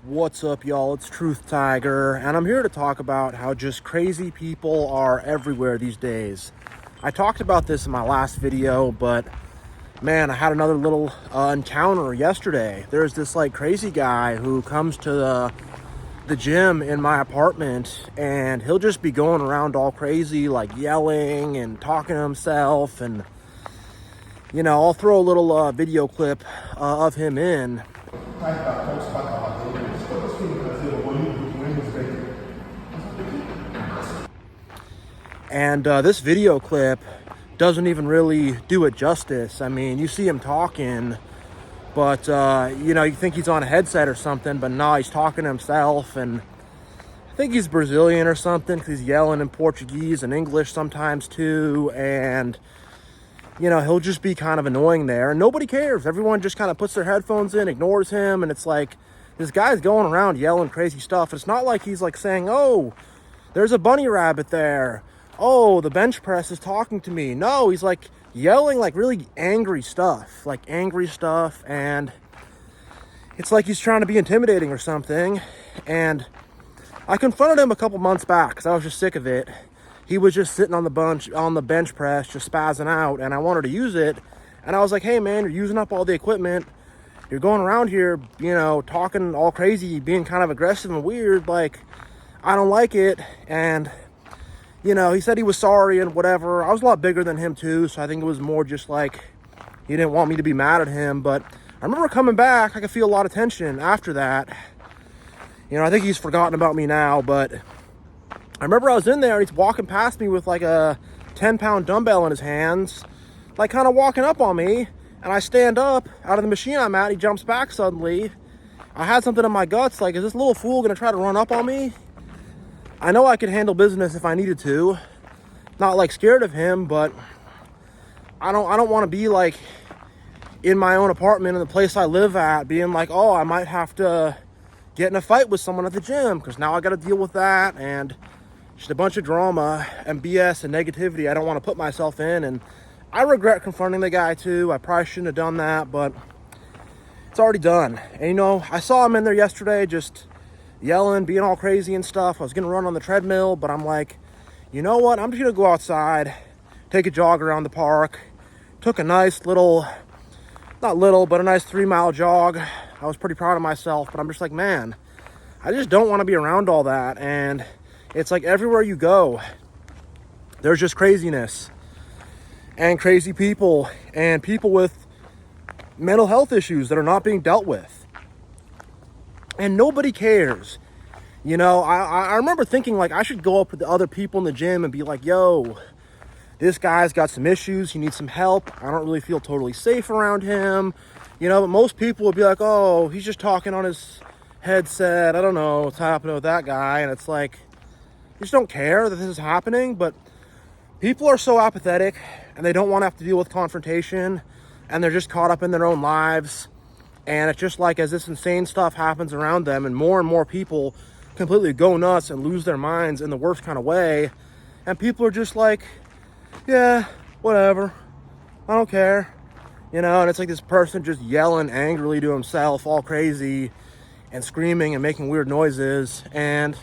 What's up, y'all? It's TruthTiger, and I'm here to talk about how just crazy people are everywhere these days. I talked about this in my last video, but man, I had another little encounter yesterday. There's this crazy guy who comes to the gym in my apartment, and he'll just be going around all crazy, like yelling and talking to himself. And I'll throw a little video clip of him in. And this video clip doesn't even really do it justice. I mean, you see him talking, but you think he's on a headset or something, but no, he's talking to himself. And I think he's Brazilian or something, because he's yelling in Portuguese and English sometimes too. And he'll just be kind of annoying there, and nobody cares. Everyone just kind of puts their headphones in, ignores him, and it's like, this guy's going around yelling crazy stuff. It's not like he's saying, "Oh, there's a bunny rabbit there. Oh, the bench press is talking to me." No, he's yelling really angry stuff, and it's like he's trying to be intimidating or something. And I confronted him a couple months back because I was just sick of it. He was just sitting on the bench press, just spazzing out, and I wanted to use it. And I was like, "Hey man, you're using up all the equipment. You're going around here, talking all crazy, being kind of aggressive and weird. I don't like it." And he said he was sorry and whatever. I was a lot bigger than him too, so I think it was more just he didn't want me to be mad at him. But I remember coming back, I could feel a lot of tension after that. I think he's forgotten about me now, but I remember I was in there and he's walking past me with a 10-pound dumbbell in his hands, kind of walking up on me. And I stand up out of the machine I'm at, he jumps back suddenly. I had something in my guts, is this little fool gonna try to run up on me? I know I could handle business if I needed to. Not scared of him, but I don't want to be in my own apartment in the place I live at, being oh, I might have to get in a fight with someone at the gym, because now I got to deal with that, and just a bunch of drama and BS and negativity I don't want to put myself in. And I regret confronting the guy too. I probably shouldn't have done that, but it's already done. And I saw him in there yesterday just yelling, being all crazy and stuff. I was gonna run on the treadmill, but I'm like, you know what? I'm just gonna go outside, take a jog around the park. Took a nice little, not little, but a nice 3-mile jog. I was pretty proud of myself, but I'm just man, I just don't want to be around all that. And it's everywhere you go, there's just craziness and crazy people and people with mental health issues that are not being dealt with. And nobody cares. I remember thinking I should go up with the other people in the gym and be "Yo, this guy's got some issues. He needs some help. I don't really feel totally safe around him." But most people would be "Oh, he's just talking on his headset. I don't know what's happening with that guy." And it's you just don't care that this is happening. But people are so apathetic, and they don't want to have to deal with confrontation, and they're just caught up in their own lives. And it's just as this insane stuff happens around them, and more people completely go nuts and lose their minds in the worst kind of way. And people are just "Yeah, whatever. I don't care." And it's this person just yelling angrily to himself, all crazy, and screaming and making weird noises. And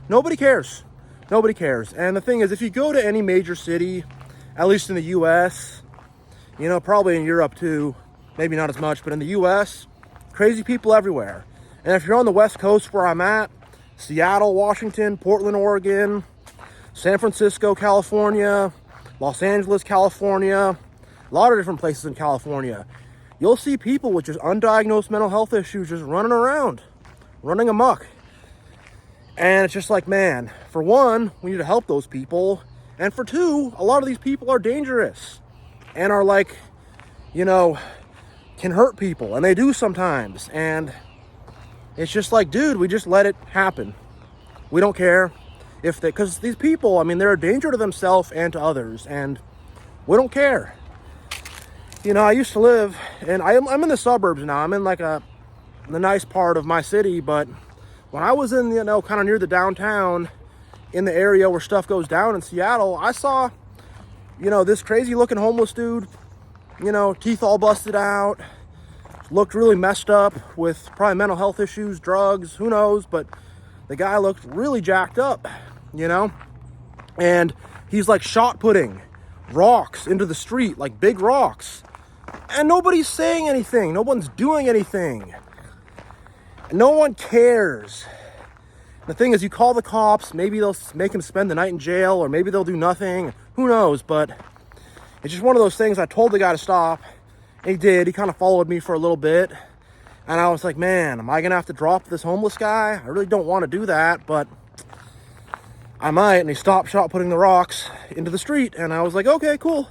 nobody cares. Nobody cares. And the thing is, if you go to any major city, at least in the US, probably in Europe too, maybe not as much, but in the US, crazy people everywhere. And if you're on the West Coast where I'm at, Seattle, Washington, Portland, Oregon, San Francisco, California, Los Angeles, California, a lot of different places in California, you'll see people with just undiagnosed mental health issues just running around, running amok. And it's just man, for one, we need to help those people. And for two, a lot of these people are dangerous and are can hurt people, and they do sometimes. And it's just dude, we just let it happen. We don't care because these people, they're a danger to themselves and to others, and we don't care. I used to live, and I'm in the suburbs now. I'm in the nice part of my city, but when I was in, kind of near the downtown, in the area where stuff goes down in Seattle, I saw, this crazy looking homeless dude, teeth all busted out, looked really messed up with probably mental health issues, drugs, who knows, but the guy looked really jacked up, you know? And he's like shot putting rocks into the street, like big rocks. And nobody's saying anything. No one's doing anything. No one cares. The thing is, you call the cops, maybe they'll make him spend the night in jail, or maybe they'll do nothing. Who knows? But it's just one of those things. I told the guy to stop. And he did. He kind of followed me for a little bit. And I was like, man, am I going to have to drop this homeless guy? I really don't want to do that, but I might. And he stopped shot putting the rocks into the street. And I was like, okay, cool.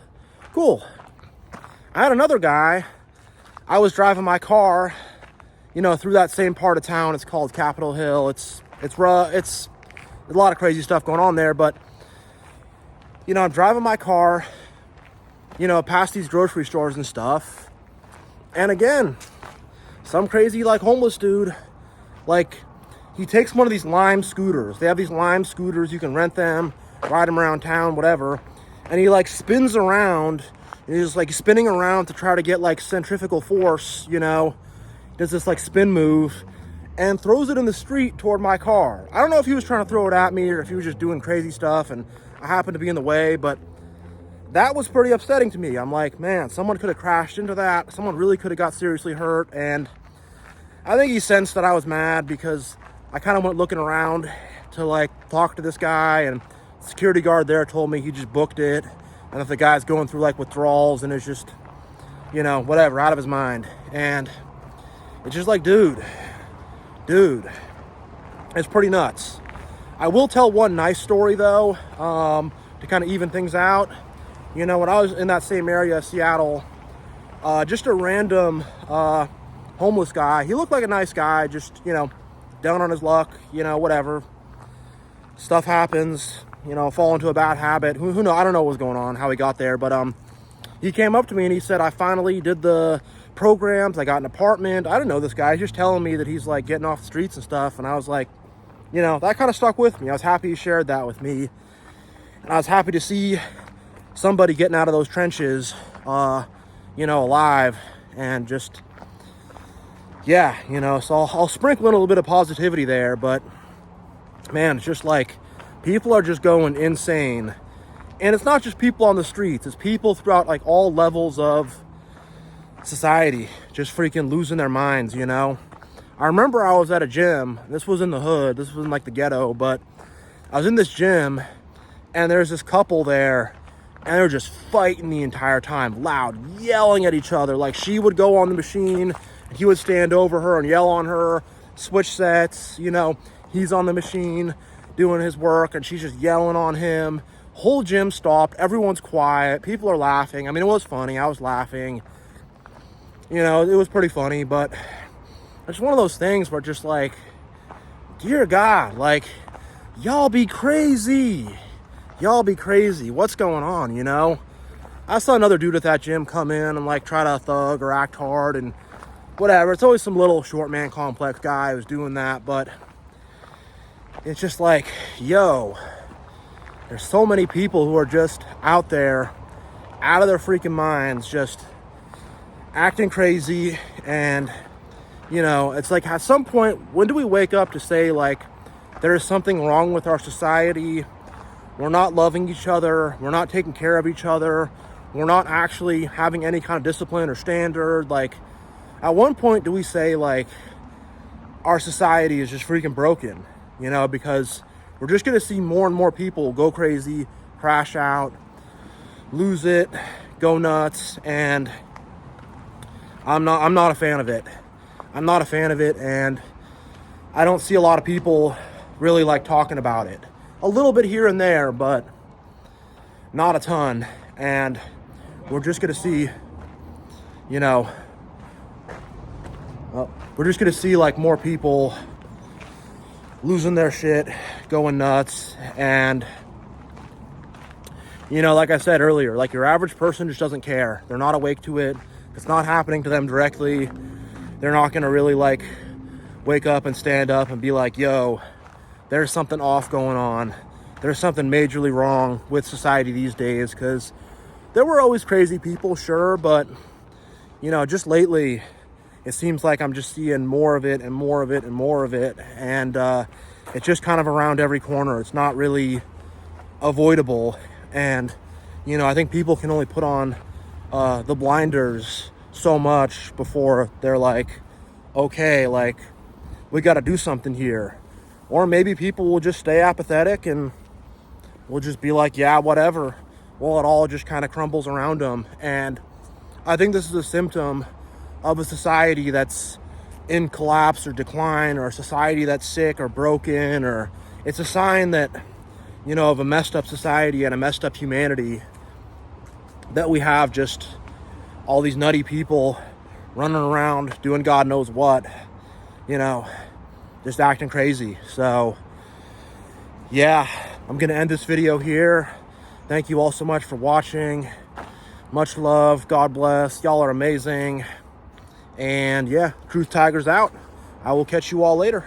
I had another guy. I was driving my car, you know, through that same part of town. It's called Capitol Hill. It's a lot of crazy stuff going on there, but you know, I'm driving my car, you know, past these grocery stores and stuff. And again, some crazy like homeless dude, like he takes one of these Lime scooters. They have these Lime scooters, you can rent them, ride them around town, whatever. And he like spins around, and he's just like spinning around to try to get like centrifugal force, you know, does this like spin move and throws it in the street toward my car. I don't know if he was trying to throw it at me or if he was just doing crazy stuff and I happened to be in the way, but that was pretty upsetting to me. I'm like, man, someone could have crashed into that. Someone really could have got seriously hurt. And I think he sensed that I was mad because I kind of went looking around to like talk to this guy, and the security guard there told me he just booked it. And if the guy's going through like withdrawals and is just, you know, whatever, out of his mind. And it's just like, dude, it's pretty nuts. I will tell one nice story though, to kind of even things out. You know, when I was in that same area, Seattle, just a random homeless guy. He looked like a nice guy, just, you know, down on his luck, you know, whatever. Stuff happens, you know, fall into a bad habit. Who knows? I don't know what was going on, how he got there, but he came up to me and he said, I finally did the programs, I got an apartment. I didn't know this guy. He's just telling me that he's like getting off the streets and stuff. And I was like, you know, that kind of stuck with me. I was happy he shared that with me. And I was happy to see somebody getting out of those trenches, you know, alive. And just, yeah, you know, so I'll sprinkle in a little bit of positivity there. But man, it's just like people are just going insane. And it's not just people on the streets. It's people throughout like all levels of society just freaking losing their minds, you know. I remember I was at a gym. This was in the hood. This was in like the ghetto, but I was in this gym and there's this couple there and they're just fighting the entire time, loud, yelling at each other. Like she would go on the machine and he would stand over her and yell on her, switch sets, you know. He's on the machine doing his work and she's just yelling on him. Whole gym stopped. Everyone's quiet. People are laughing. I mean, it was funny. I was laughing. You know, it was pretty funny, but it's one of those things where just like, dear God, like, y'all be crazy. Y'all be crazy. What's going on, you know? I saw another dude at that gym come in and like try to thug or act hard and whatever. It's always some little short man complex guy who's doing that, but it's just like, yo, there's so many people who are just out there, out of their freaking minds, just acting crazy. And you know, it's like at some point, when do we wake up to say like there is something wrong with our society? We're not loving each other, we're not taking care of each other, we're not actually having any kind of discipline or standard. Like at one point do we say like our society is just freaking broken, you know, because we're just going to see more and more people go crazy, crash out, lose it, go nuts. And I'm not a fan of it. I'm not a fan of it, and I don't see a lot of people really like talking about it. A little bit here and there, but not a ton. And we're just going to see, you know, we're just going to see like more people losing their shit, going nuts. And you know, like I said earlier, like your average person just doesn't care. They're not awake to it. It's not happening to them directly. They're not going to really like wake up and stand up and be like, yo, there's something off going on. There's something majorly wrong with society these days. Because there were always crazy people, sure, but you know, just lately it seems like I'm just seeing more of it and more of it and more of it. And it's just kind of around every corner. It's not really avoidable. And, you know, I think people can only put on the blinders so much before they're like, okay, like, we got to do something here. Or maybe people will just stay apathetic and will just be like, yeah, whatever. Well, it all just kind of crumbles around them. And I think this is a symptom of a society that's in collapse or decline, or a society that's sick or broken, or it's a sign that, you know, of a messed up society and a messed up humanity, that we have just all these nutty people running around doing God knows what, you know, just acting crazy. So yeah, I'm gonna end this video here. Thank you all so much for watching. Much love. God bless. Y'all are amazing. And yeah, Truth Tiger's out. I will catch you all later.